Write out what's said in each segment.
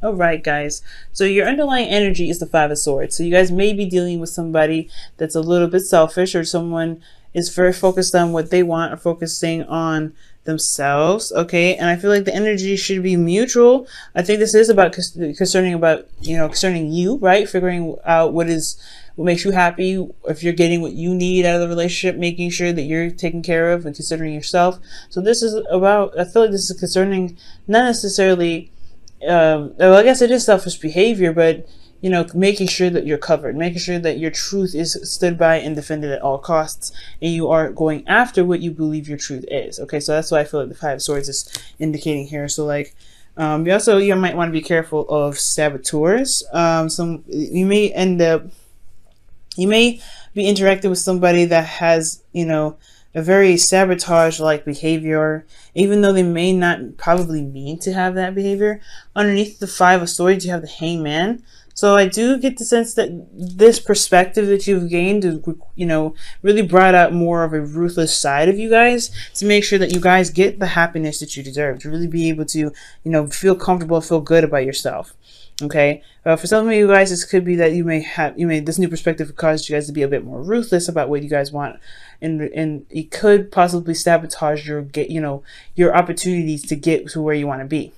All right, guys. So your underlying energy is the Five of Swords. So you guys may be dealing with somebody that's a little bit selfish, or someone is very focused on what they want or focusing on themselves. Okay, and I feel like the energy should be mutual. I think this is about concerning you, right? Figuring out what makes you happy, if you're getting what you need out of the relationship, making sure that you're taken care of and considering yourself. So this is about, I feel like this is concerning, not necessarily well, I guess it is selfish behavior, but making sure that you're covered, making sure that your truth is stood by and defended at all costs, and you are going after what you believe your truth is. Okay, so that's why I feel like the Five of Swords is indicating here. So like, you might want to be careful of saboteurs. You may be interacting with somebody that has, a very sabotage-like behavior, even though they may not probably mean to have that behavior. Underneath the Five of Swords, you have the Hangman. So I do get the sense that this perspective that you've gained, really brought out more of a ruthless side of you guys, to make sure that you guys get the happiness that you deserve, to really be able to, feel comfortable, feel good about yourself. Okay, for some of you guys, this could be that this new perspective caused you guys to be a bit more ruthless about what you guys want, and it could possibly sabotage your opportunities to get to where you want to be.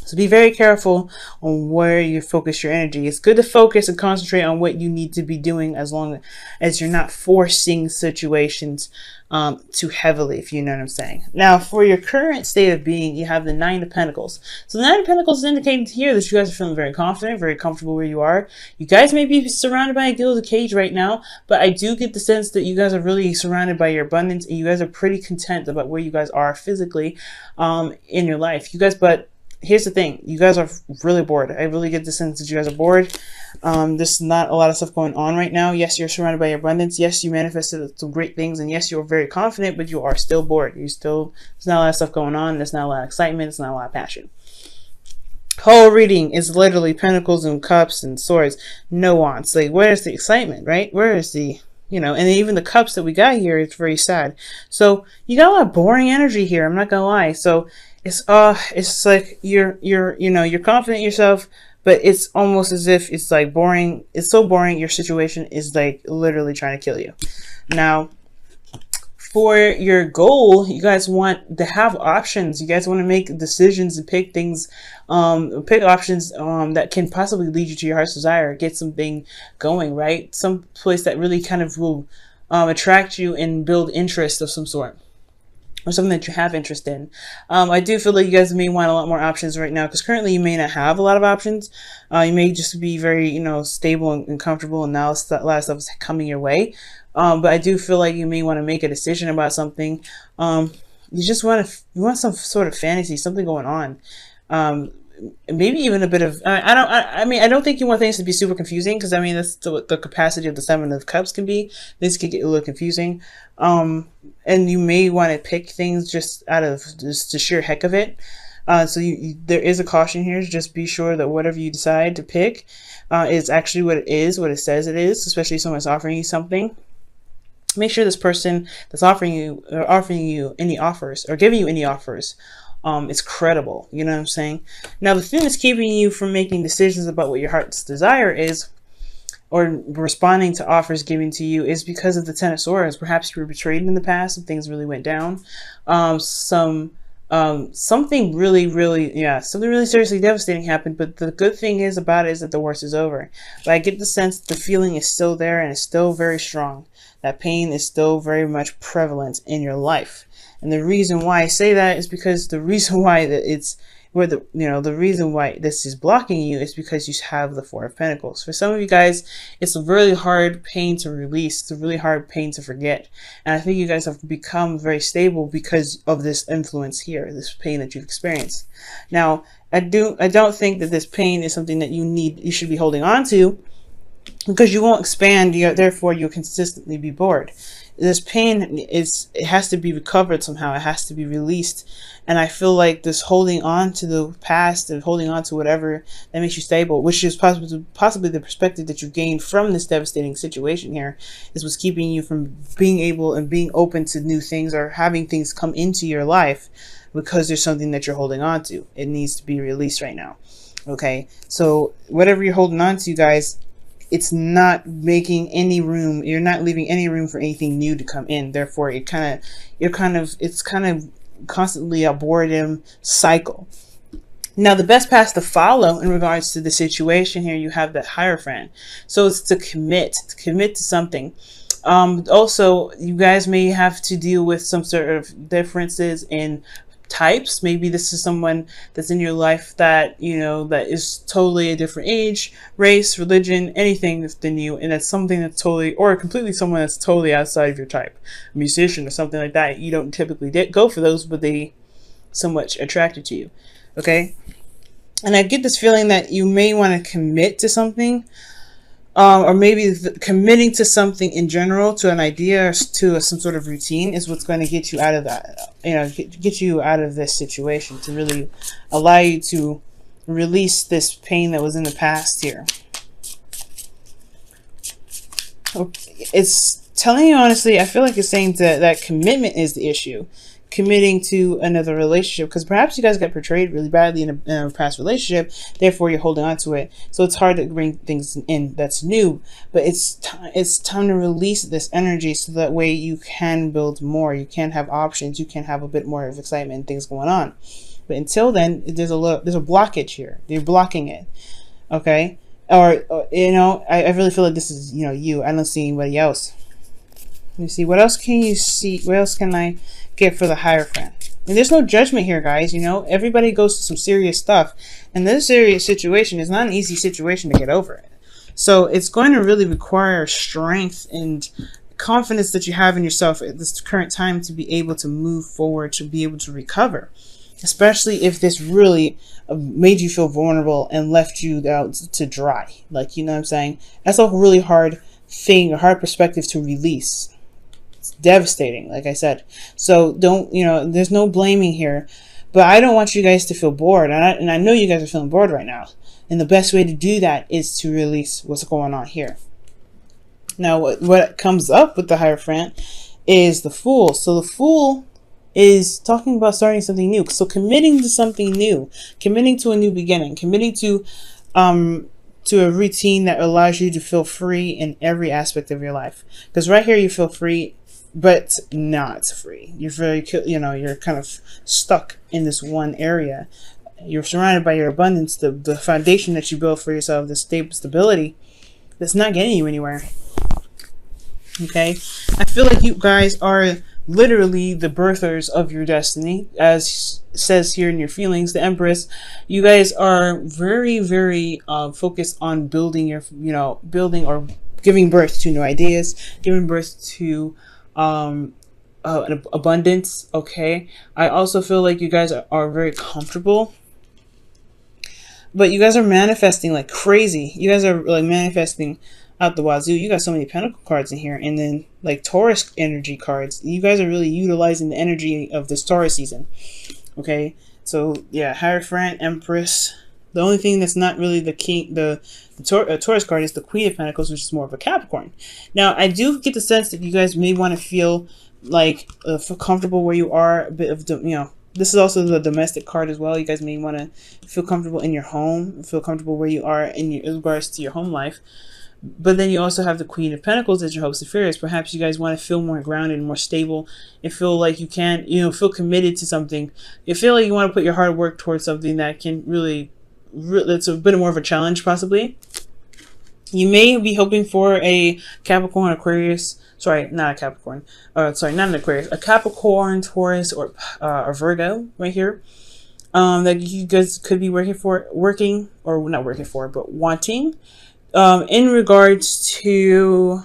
So be very careful on where you focus your energy. It's good to focus and concentrate on what you need to be doing, as long as you're not forcing situations too heavily, if you know what I'm saying. Now, for your current state of being, you have the Nine of Pentacles. So the Nine of Pentacles is indicating here that you guys are feeling very confident, very comfortable where you are. You guys may be surrounded by a gilded cage right now, but I do get the sense that you guys are really surrounded by your abundance, and you guys are pretty content about where you guys are physically in your life. But here's the thing, you guys are really bored. I really get the sense that you guys are bored. There's not a lot of stuff going on right now. Yes, you're surrounded by your abundance. Yes, you manifested some great things, and yes, you're very confident, but you are still bored. There's not a lot of stuff going on. There's not a lot of excitement. There's not a lot of passion. Whole reading is literally Pentacles and Cups and Swords. No wants. Like, where's the excitement, right? Where is the, and even the Cups that we got here, it's very sad. So you got a lot of boring energy here. I'm not gonna lie. So it's like you're confident in yourself, but it's almost as if it's like boring. It's so boring. Your situation is like literally trying to kill you. Now, for your goal, you guys want to have options. You guys want to make decisions and pick things, pick options that can possibly lead you to your heart's desire, get something going, right? Some place that really kind of will attract you and build interest of some sort, or something that you have interest in. I do feel like you guys may want a lot more options right now, because currently you may not have a lot of options. You may just be very, stable and comfortable, and now a lot of stuff is coming your way. But I do feel like you may want to make a decision about something. You want some sort of fantasy, something going on. Maybe even a bit of, I don't think you want things to be super confusing, because that's the capacity of the Seven of Cups can be. This could get a little confusing. And you may want to pick things just out of just the sheer heck of it. So there is a caution here. Just be sure that whatever you decide to pick is actually what it is, what it says it is, especially if someone's offering you something. Make sure this person that's offering you any offers, or giving you any offers, it's credible. You know what I'm saying? Now, the thing that's keeping you from making decisions about what your heart's desire is, or responding to offers given to you, is because of the Ten of Swords. Perhaps you were betrayed in the past, and things really went down. Something really seriously devastating happened. But the good thing is about it is that the worst is over. But I get the sense that the feeling is still there, and it's still very strong. That pain is still very much prevalent in your life. And the reason why I say that is because the reason why the reason why this is blocking you is because you have the Four of Pentacles. For some of you guys, it's a really hard pain to release. It's a really hard pain to forget. And I think you guys have become very stable because of this influence here, this pain that you've experienced. Now, I don't think that this pain is something that you should be holding on to, because you won't expand, therefore you'll consistently be bored. This pain it has to be recovered somehow. It has to be released. And I feel like this holding on to the past and holding on to whatever that makes you stable, which is possibly the perspective that you gained from this devastating situation here, is what's keeping you from being able and being open to new things, or having things come into your life, because there's something that you're holding on to. It needs to be released right now. Okay, so whatever you're holding on to, you guys, it's not making any room. You're not leaving any room for anything new to come in. Therefore, it's kind of constantly a boredom cycle. Now, the best path to follow in regards to the situation here, you have that Hierophant. So it's to commit to something. Also, you guys may have to deal with some sort of differences in types. Maybe this is someone that's in your life that, you know, that is totally a different age, race, religion, anything than you. And that's something that's totally, or completely someone that's totally outside of your type. A musician or something like that. You don't typically go for those, but they somewhat attracted to you. Okay. And I get this feeling that you may want to commit to something, or maybe committing to something in general, to an idea, or to some sort of routine, is what's going to get you out of that, you know, get you out of this situation, to really allow you to release this pain that was in the past here. It's telling you honestly, I feel like it's saying that commitment is the issue. Committing to another relationship, because perhaps you guys got portrayed really badly in a past relationship, therefore you're holding on to it, so it's hard to bring things in that's new. But it's time to release this energy, so that way you can build more, you can have options, you can have a bit more of excitement and things going on. But until then, there's a blockage here. You're blocking it. Okay, or you know, I really feel like this is, you know, you. I don't see anybody else. Let me see, what else can you see? What else can I get for the Hierophant? And there's no judgment here, guys. You know, everybody goes through some serious stuff, and this serious situation is not an easy situation to get over it. So it's going to really require strength and confidence that you have in yourself at this current time to be able to move forward, to be able to recover, especially if this really made you feel vulnerable and left you out to dry. Like, you know what I'm saying? That's a really hard thing, a hard perspective to release. It's devastating, like I said. So don't, you know, there's no blaming here. But I don't want you guys to feel bored. And I know you guys are feeling bored right now. And the best way to do that is to release what's going on here. Now, what comes up with the Hierophant is the Fool. So the Fool is talking about starting something new. So committing to something new. Committing to a new beginning. Committing to a routine that allows you to feel free in every aspect of your life. Because right here you feel free, but not free. You're very, you know, you're kind of stuck in this one area. You're surrounded by your abundance, the foundation that you built for yourself, the stability that's not getting you anywhere. Okay, I feel like you guys are literally the birthers of your destiny, as says here in your feelings, the Empress. You guys are very, very focused on building your, you know, building or giving birth to new ideas, giving birth to an abundance. Okay, I also feel like you guys are very comfortable, but you guys are manifesting like crazy. You guys are like manifesting out the wazoo. You got so many Pentacle cards in here, and then like Taurus energy cards. You guys are really utilizing the energy of this Taurus season. Okay, so yeah, Hierophant, Empress. The only thing that's not really the king, the Taurus card, is the Queen of Pentacles, which is more of a Capricorn. Now, I do get the sense that you guys may want to feel like feel comfortable where you are. A bit of, you know, this is also the domestic card as well. You guys may want to feel comfortable in your home, feel comfortable where you are in regards to your home life. But then you also have the Queen of Pentacles as your hopes and fears. Perhaps you guys want to feel more grounded and more stable and feel like you can, you know, feel committed to something. You feel like you want to put your hard work towards something that can really, it's a bit more of a challenge possibly. You may be hoping for a Capricorn, Aquarius, sorry, not a Capricorn, sorry, not an Aquarius, a Capricorn, Taurus, or Virgo right here. That you guys could be wanting, in regards to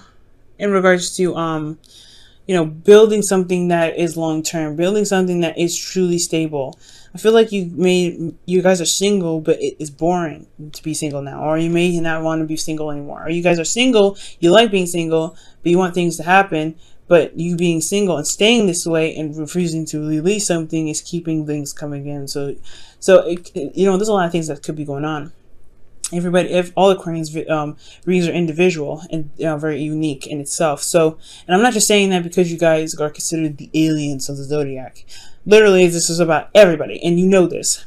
you know, building something that is long term, building something that is truly stable. I feel like you guys are single, but it is boring to be single now, or you may not want to be single anymore, or you guys are single, you like being single, but you want things to happen, but you being single and staying this way and refusing to release something is keeping things coming in. So you know, there's a lot of things that could be going on. Everybody, if all Aquarians readings are individual and very unique in itself. So, and I'm not just saying that because you guys are considered the aliens of the zodiac. Literally, this is about everybody, and you know this.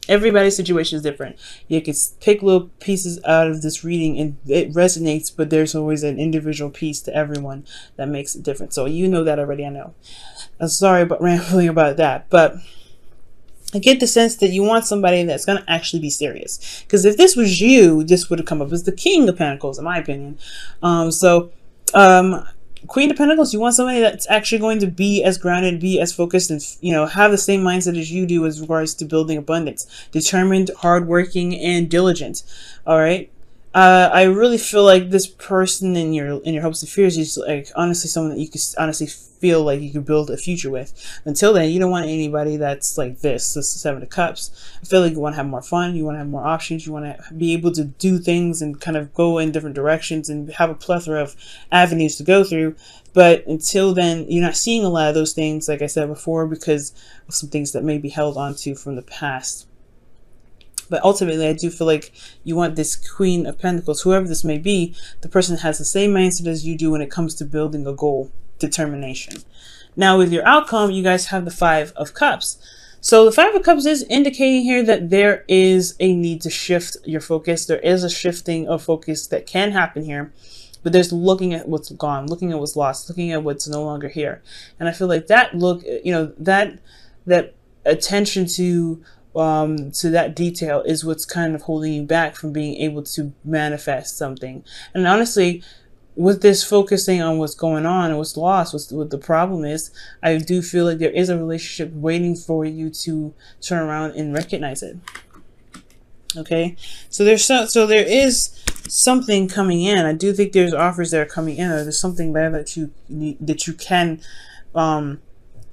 Everybody's situation is different. You can pick little pieces out of this reading and it resonates, but there's always an individual piece to everyone that makes it different. So you know that already, I know. I'm sorry about rambling about that, but I get the sense that you want somebody that's going to actually be serious. Because if this was you, this would have come up as the King of Pentacles, in my opinion. Queen of Pentacles, you want somebody that's actually going to be as grounded, be as focused, and, you know, have the same mindset as you do as regards to building abundance. Determined, hardworking, and diligent. All right. I really feel like this person in your hopes and fears is like honestly someone that you could honestly feel like you could build a future with. Until then, you don't want anybody that's like this is the Seven of Cups. I feel like you want to have more fun, you want to have more options, you want to be able to do things and kind of go in different directions and have a plethora of avenues to go through. But until then, you're not seeing a lot of those things, like I said before, because of some things that may be held onto from the past. But ultimately, I do feel like you want this Queen of Pentacles, whoever this may be, the person has the same mindset as you do when it comes to building a goal, determination. Now, with your outcome, you guys have the Five of Cups. So the Five of Cups is indicating here that there is a need to shift your focus. There is a shifting of focus that can happen here. But there's looking at what's gone, looking at what's lost, looking at what's no longer here. And I feel like that look, you know, that attention to that detail is what's kind of holding you back from being able to manifest something. And honestly, with this focusing on what's going on and what's lost, what the problem is, I do feel like there is a relationship waiting for you to turn around and recognize it. Okay, so there is something coming in. I do think there's offers that are coming in, or there's something there that you can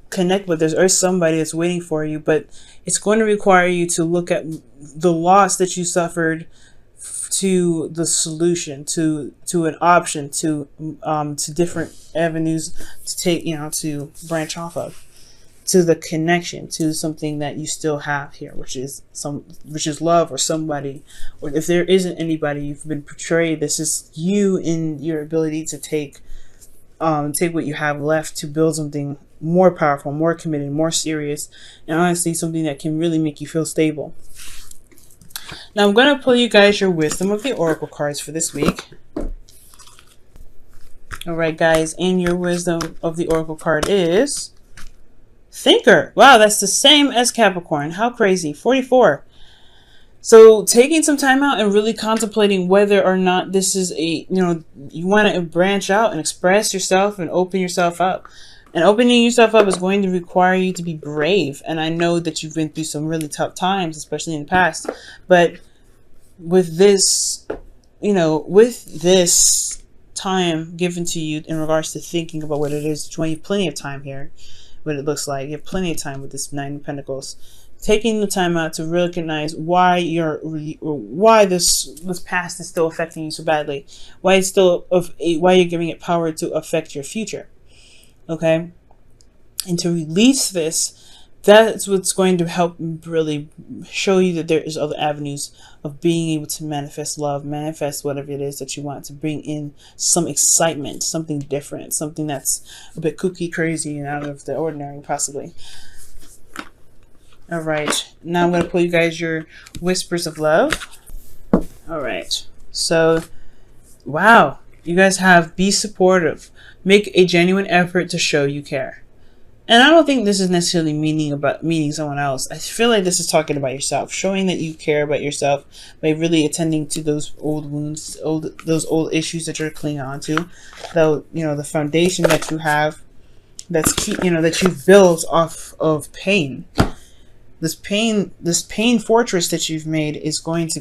connect with. There's somebody that's waiting for you, but it's going to require you to look at the loss that you suffered to the solution, to an option, to different avenues to take, you know, to branch off of, to the connection, to something that you still have here, which is love, or somebody, or if there isn't anybody, you've been portrayed. This is you in your ability to take what you have left to build something more powerful, more committed, more serious, and honestly something that can really make you feel stable. Now I'm going to pull you guys your wisdom of the oracle cards for this week. All right, guys, and your wisdom of the oracle card is Thinker. Wow, that's the same as Capricorn. How crazy. 44. So taking some time out and really contemplating whether or not this is a, you know, you want to branch out and express yourself and open yourself up. And opening yourself up is going to require you to be brave. And I know that you've been through some really tough times, especially in the past. But with this, you know, with this time given to you in regards to thinking about what it is, you have plenty of time here, what it looks like. You have plenty of time with this Nine of Pentacles. Taking the time out to recognize why this past is still affecting you so badly. Why you're giving it power to affect your future. Okay, and to release this, that's what's going to help really show you that there is other avenues of being able to manifest love, manifest whatever it is that you want, to bring in some excitement, something different, something that's a bit kooky, crazy, and out of the ordinary, possibly. All right, now I'm going to pull you guys your whispers of love. All right, so wow, you guys have be supportive. Make a genuine effort to show you care. And I don't think this is necessarily meaning someone else. I feel like this is talking about yourself, showing that you care about yourself by really attending to those old wounds, those old issues that you're clinging on to. Though, you know, the foundation that you have, that you've built off of pain. This pain fortress that you've made is going to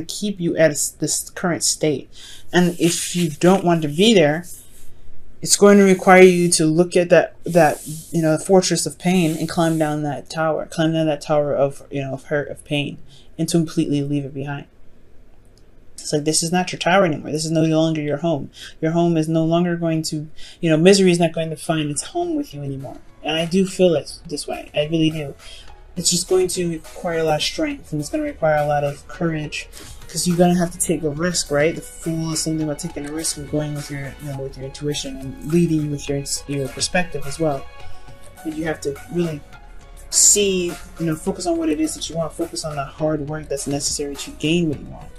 keep you at this current state. And if you don't want to be there, it's going to require you to look at that fortress of pain and climb down that tower of, you know, of hurt, of pain, and to completely leave it behind. It's like, this is not your tower anymore. This is no longer your home. Your home is no longer going to, you know, misery is not going to find its home with you anymore. And I do feel it this way. I really do. It's just going to require a lot of strength, and it's going to require a lot of courage, because you're going to have to take a risk, right? The Fool is something about taking a risk and going with your, you know, with your intuition and leading with your perspective as well. But you have to really see, focus on what it is that you want. Focus on the hard work that's necessary to gain what you want.